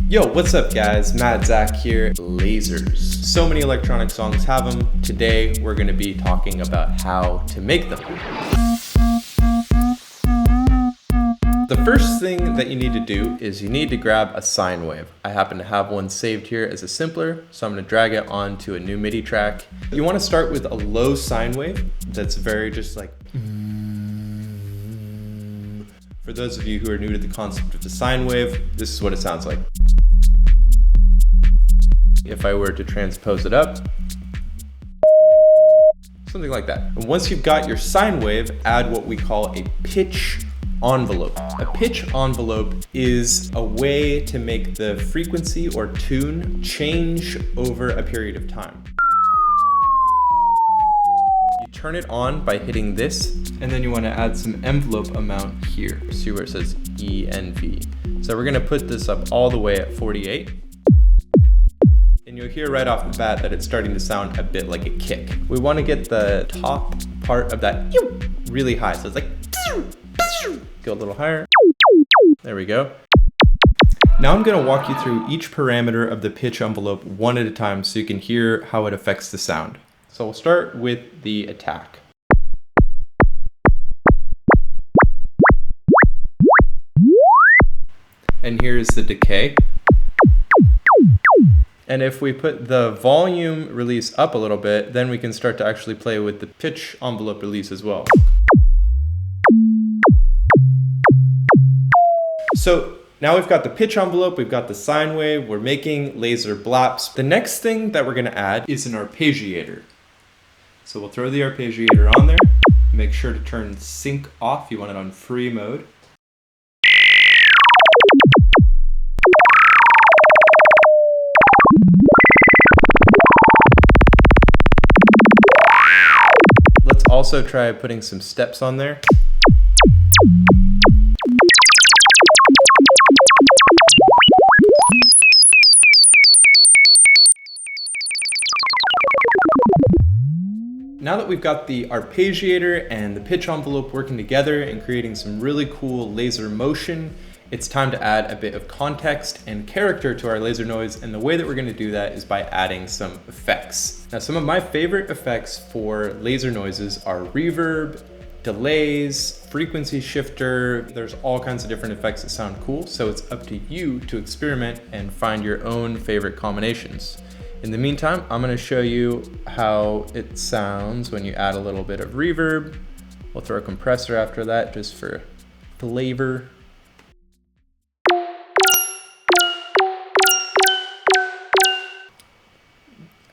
Yo, what's up guys? Mad Zach here. Lasers. So many electronic songs have them. Today we're going to be talking about how to make them. The first thing that you need to do is you need to grab a sine wave. I happen to have one saved here as a sampler, so I'm going to drag it onto a new MIDI track. You want to start with a low sine wave that's very just like... For those of you who are new to the concept of the sine wave, this is what it sounds like. If I were to transpose it up, something like that. And once you've got your sine wave, add what we call a pitch envelope. A pitch envelope is a way to make the frequency or tune change over a period of time. You turn it on by hitting this, and then you want to add some envelope amount here. See where it says ENV. So we're going to put this up all the way at 48. And you'll hear right off the bat that it's starting to sound a bit like a kick. We want to get the top part of that really high. So it's like, go a little higher. There we go. Now I'm going to walk you through each parameter of the pitch envelope one at a time so you can hear how it affects the sound. So we'll start with the attack. And here's the decay. And if we put the volume release up a little bit, then we can start to actually play with the pitch envelope release as well. So now we've got the pitch envelope, we've got the sine wave, we're making laser blaps. The next thing that we're going to add is an arpeggiator. So we'll throw the arpeggiator on there. Make sure to turn sync off. You want it on free mode. Let's also try putting some steps on there. Now that we've got the arpeggiator and the pitch envelope working together and creating some really cool laser motion, it's time to add a bit of context and character to our laser noise, and the way that we're going to do that is by adding some effects. Now, some of my favorite effects for laser noises are reverb, delays, frequency shifter. There's all kinds of different effects that sound cool, so it's up to you to experiment and find your own favorite combinations. In the meantime, I'm going to show you how it sounds when you add a little bit of reverb. We'll throw a compressor after that just for flavor.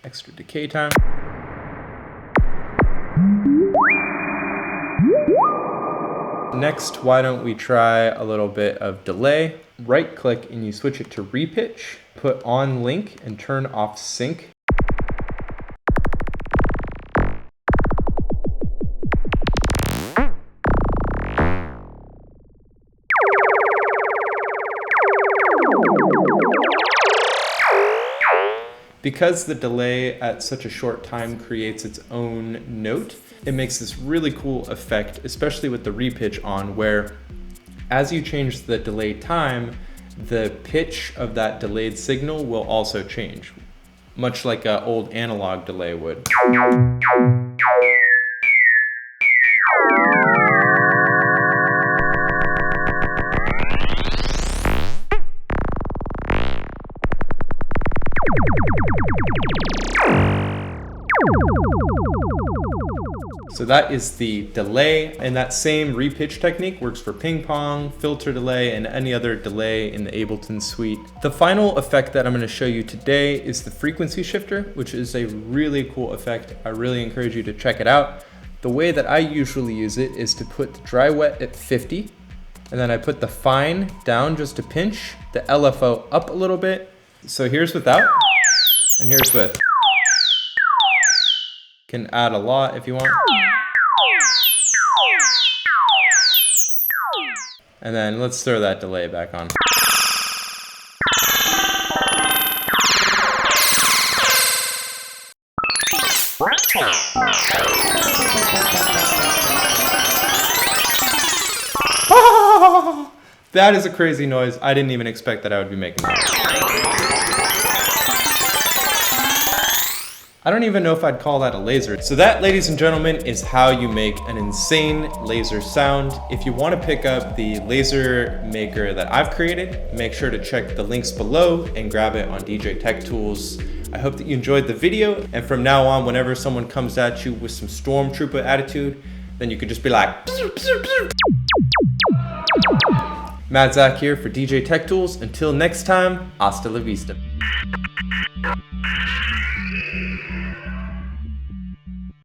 Extra decay time. Next, why don't we try a little bit of delay? Right click and you switch it to repitch, put on link and turn off sync. Because the delay at such a short time creates its own note, it makes this really cool effect, especially with the repitch on, where as you change the delay time, the pitch of that delayed signal will also change, much like an old analog delay would. So that is the delay, and that same repitch technique works for ping pong, filter delay, and any other delay in the Ableton suite. The final effect that I'm going to show you today is the frequency shifter, which is a really cool effect. I really encourage you to check it out. The way that I usually use it is to put the dry wet at 50, and then I put the fine down just a pinch, the LFO up a little bit. So here's without, and here's with. Can add a lot if you want. And then let's throw that delay back on. That is a crazy noise. I didn't even expect that I would be making that. I don't even know if I'd call that a laser. So that, ladies and gentlemen, is how you make an insane laser sound. If you want to pick up the laser maker that I've created, make sure to check the links below and grab it on DJ TechTools. I hope that you enjoyed the video, and from now on, whenever someone comes at you with some stormtrooper attitude, then you could just be like, pew, pew, pew. Mad Zach here for DJ TechTools. Until next time, hasta la vista.